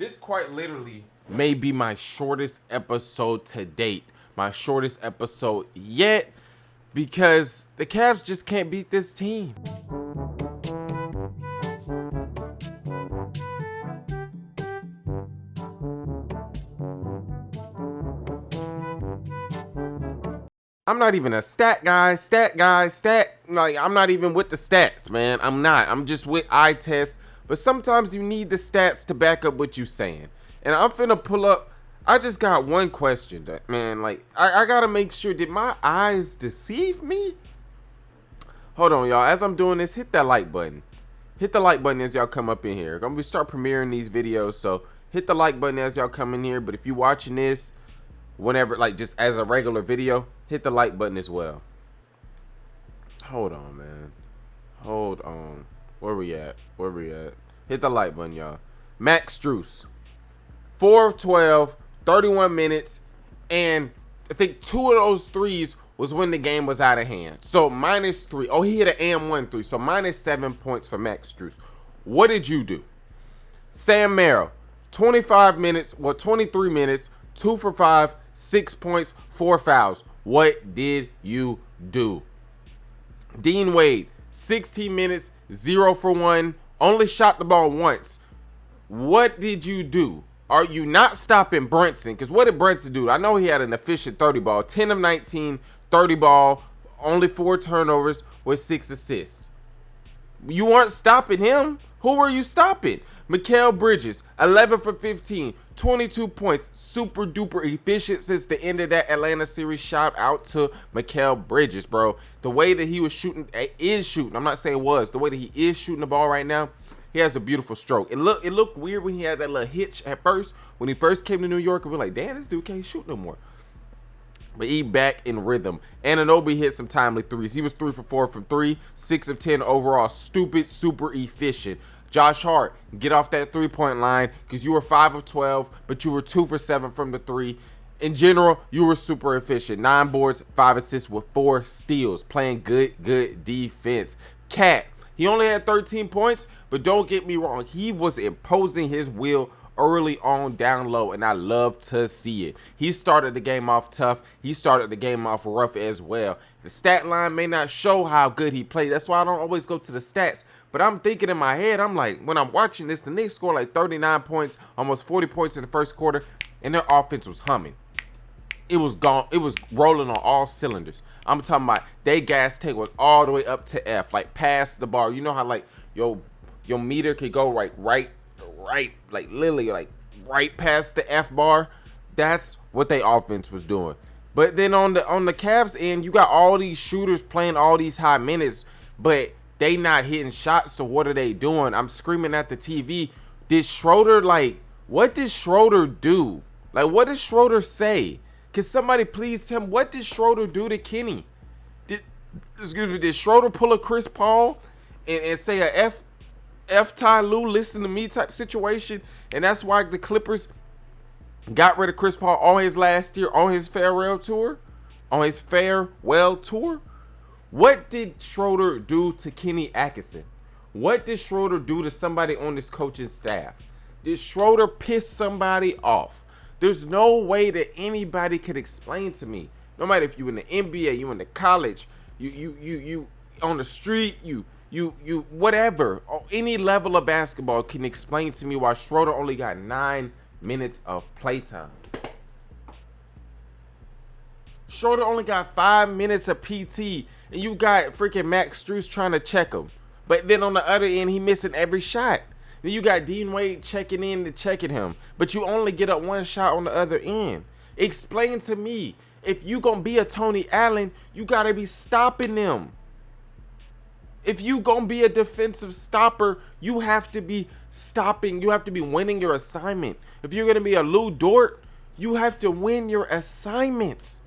This quite literally may be my shortest episode to date. My shortest episode yet, because the Cavs just can't beat this team. I'm not even a stat guy. Like, I'm not even with the stats, man. I'm not. I'm just with eye test. But sometimes you need the stats to back up what you saying. And I'm finna pull up. I just got one question, that, man. Like, I gotta make sure. Did my eyes deceive me? Hold on, y'all. As I'm doing this, hit that like button. Hit the like button as y'all come up in here. I'm gonna start premiering these videos, so hit the like button as y'all come in here. But if you're watching this, whenever, like, just as a regular video, hit the like button as well. Hold on, man. Hold on. Where we at? Hit the like button, y'all. Max Strus, 4 of 12, 31 minutes, and I think 2 of those threes was when the game was out of hand. So -3. Oh, he hit an and 1 3. So -7 points for Max Strus. What did you do? Sam Merrill, 25 minutes, 23 minutes, 2 for 5, 6 points, 4 fouls. What did you do? Dean Wade, 16 minutes, 0 for 1, only shot the ball once. What did you do? Are you not stopping Brunson? Because what did Brunson do? I know he had an efficient 30 ball, 10 of 19, 30 ball, only 4 turnovers with 6 assists. You weren't stopping him. Who were you stopping? Mikal Bridges, 11 for 15, 22 points, super duper efficient since the end of that Atlanta series. Shout out to Mikal Bridges, bro. The way that he was shooting, I'm not saying was, the way that he is shooting the ball right now, he has a beautiful stroke. It looked weird when he had that little hitch at first, when he first came to New York, and we're like, damn, this dude can't shoot no more. But he back in rhythm. Anunoby hit some timely threes. He was 3 for 4 from 3, 6 of 10 overall. Stupid, super efficient. Josh Hart, get off that 3-point line, because you were 5 of 12, but you were 2 for 7 from the 3. In general, you were super efficient. 9 boards, 5 assists with 4 steals. Playing good defense. Cat, he only had 13 points, but don't get me wrong. He was imposing his will early on down low, and I love to see it. He started the game off tough. He started the game off rough as well. The stat line may not show how good he played. That's why I don't always go to the stats. But I'm thinking in my head, I'm like, when I'm watching this, the Knicks scored like 39 points, almost 40 points in the first quarter, and their offense was humming. It was gone. It was rolling on all cylinders. I'm talking about they gas tank was all the way up to F, like past the bar. You know how like your meter could go right, like literally like right past the F bar. That's what their offense was doing. But then on the Cavs end, you got all these shooters playing all these high minutes, but they not hitting shots. So what are they doing? I'm screaming at the TV. Did Schroeder, like, what did Schroeder do? Like, what did Schroeder say? Can somebody please tell me, what did Schroeder do to Kenny? Did Schroeder pull a Chris Paul and say a F Ty Lue, listen to me type situation? And that's why the Clippers got rid of Chris Paul on his last year, on his farewell tour. What did Schroeder do to Kenny Atkinson? What did Schroeder do to somebody on this coaching staff? Did Schroeder piss somebody off? There's no way that anybody could explain to me. No matter if you in the NBA, you in the college, you on the street, you whatever, any level of basketball can explain to me why Schroeder only got 9 minutes of playtime. Schroeder only got 5 minutes of PT, and you got freaking Max Strus trying to check him. But then on the other end, he missing every shot. Then you got Dean Wade checking in to checking him, but you only get up 1 shot on the other end. Explain to me, if you gonna be a Tony Allen, you gotta be stopping them. If you gonna be a defensive stopper, you have to be stopping. You have to be winning your assignment. If you're gonna be a Lou Dort, you have to win your assignments.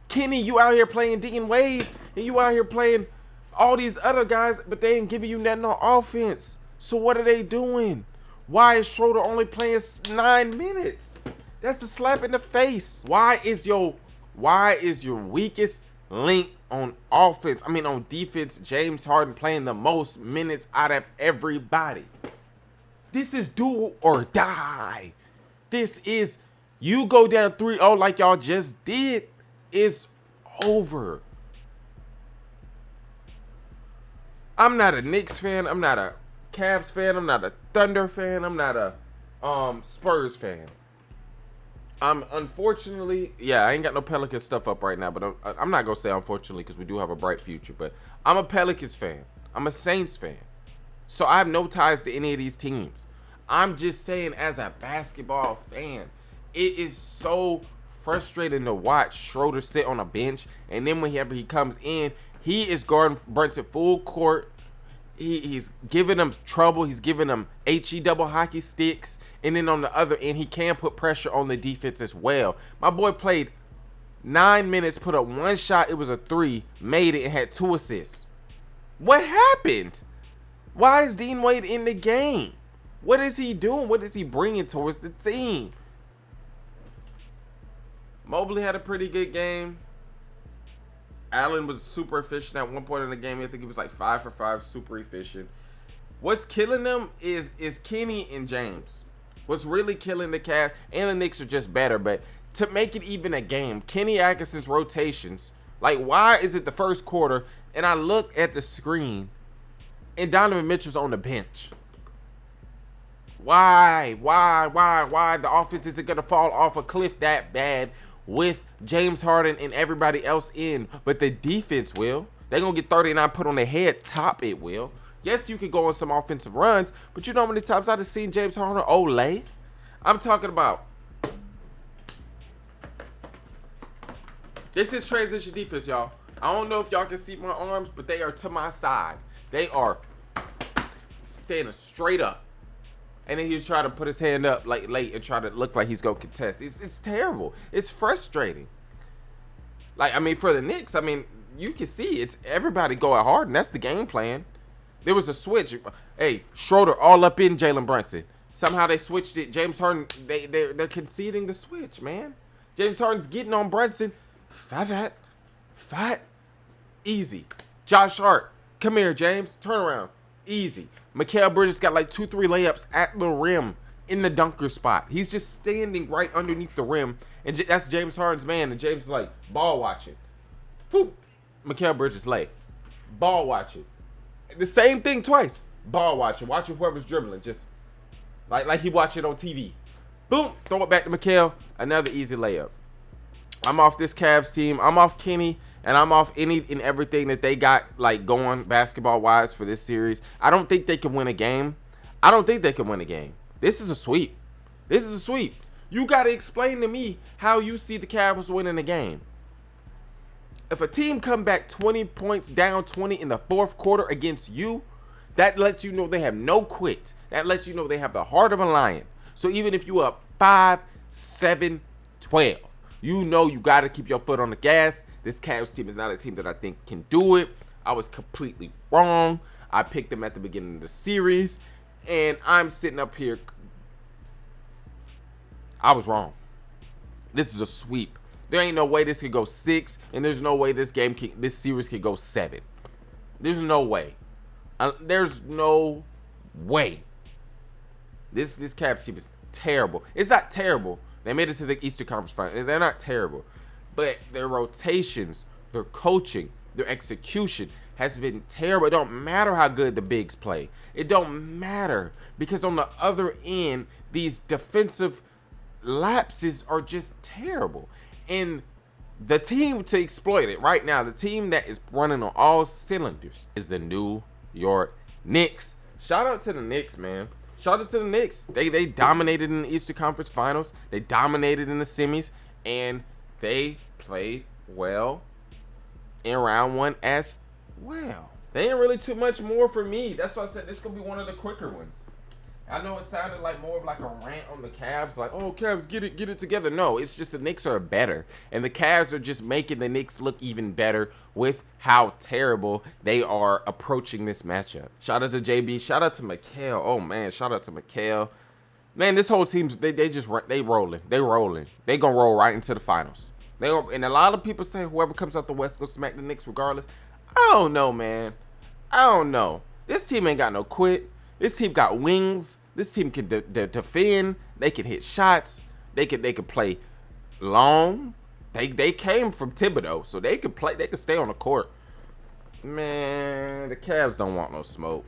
Kenny, you out here playing Dean Wade, and you out here playing all these other guys, but they ain't giving you nothing on offense. So what are they doing? Why is Schroeder only playing 9 minutes? That's a slap in the face. Why is your weakest link on offense, on defense, James Harden, playing the most minutes out of everybody? This is do or die. This is, you go down 3-0 like y'all just did, it's over. I'm not a Knicks fan. I'm not a Cavs fan. I'm not a Thunder fan. I'm not a Spurs fan. I'm unfortunately, yeah, I ain't got no Pelicans stuff up right now, but I'm not gonna say unfortunately because we do have a bright future. But I'm a Pelicans fan. I'm a Saints fan. So I have no ties to any of these teams. I'm just saying, as a basketball fan, it is so frustrating to watch Schroeder sit on a bench, and then whenever he comes in, he is guarding Brunson full court. He's giving them trouble. He's giving them HE double hockey sticks. And then on the other end, he can put pressure on the defense as well. My boy played 9 minutes, put up 1 shot. It was a 3, made it, and had 2 assists. What happened? Why is Dean Wade in the game? What is he doing? What is he bringing towards the team? Mobley had a pretty good game. Allen was super efficient at one point in the game. I think he was like 5 for 5, super efficient. What's killing them is Kenny and James. What's really killing the Cavs and the Knicks are just better. But to make it even a game, Kenny Atkinson's rotations, like why is it the first quarter and I look at the screen and Donovan Mitchell's on the bench? Why the offense isn't going to fall off a cliff that bad with James Harden and everybody else in, but the defense will. They're going to get 39 put on their head. Top it will. Yes, you can go on some offensive runs, but you know how many times I've seen James Harden Olay? I'm talking about. This is transition defense, y'all. I don't know if y'all can see my arms, but they are to my side. They are standing straight up. And then he's trying to put his hand up like late and try to look like he's going to contest. It's terrible. It's frustrating. Like, I mean, for the Knicks, I mean, you can see it's everybody going hard, and that's the game plan. There was a switch. Hey, Schroeder all up in Jalen Brunson. Somehow they switched it. James Harden, they're conceding the switch, man. James Harden's getting on Brunson. Fat. Easy. Josh Hart, come here, James. Turn around. Easy. Mikal Bridges got like 2-3 layups at the rim in the dunker spot. He's just standing right underneath the rim, and that's James Harden's man. And James is like ball watching. Boop. Mikal Bridges lay. Ball watching. The same thing twice. Ball watching. Watching whoever's dribbling. Just like he watch it on TV. Boom. Throw it back to Mikal. Another easy layup. I'm off this Cavs team. I'm off Kenny. And I'm off any and everything that they got like going basketball-wise for this series. I don't think they can win a game. This is a sweep. You got to explain to me how you see the Cavs winning the game. If a team come back 20 points down 20 in the fourth quarter against you, that lets you know they have no quit. That lets you know they have the heart of a lion. So even if you up 5, 7, 12, you know you got to keep your foot on the gas. This Cavs team is not a team that I think can do it. I was completely wrong. I picked them at the beginning of the series, and I'm sitting up here. I was wrong. This is a sweep. There ain't no way this could go 6, and there's no way this series could go 7. There's no way. There's no way. This Cavs team is terrible. It's not terrible. They made it to the Eastern Conference Finals. They're not terrible. But their rotations, their coaching, their execution has been terrible. It don't matter how good the bigs play. It don't matter because on the other end, these defensive lapses are just terrible. And the team to exploit it right now, the team that is running on all cylinders is the New York Knicks. Shout out to the Knicks, man. Shout out to the Knicks. They dominated in the Eastern Conference Finals. They dominated in the semis. And they played well in round 1 as well. They ain't really too much more for me. That's why I said this could be one of the quicker ones. I know it sounded like more of like a rant on the Cavs, like, oh, Cavs, get it together. No, it's just the Knicks are better. And the Cavs are just making the Knicks look even better with how terrible they are approaching this matchup. Shout out to JB. Shout out to Mikal. Oh, man, shout out to Mikal. Man, this whole team's, they rolling. They rolling. They gonna roll right into the finals. And a lot of people say whoever comes out the West gonna smack the Knicks regardless. I don't know, man. I don't know. This team ain't got no quit. This team got wings. This team can defend. They can hit shots. They could play long. They came from Thibodeau, so they could play. They could stay on the court. Man, the Cavs don't want no smoke.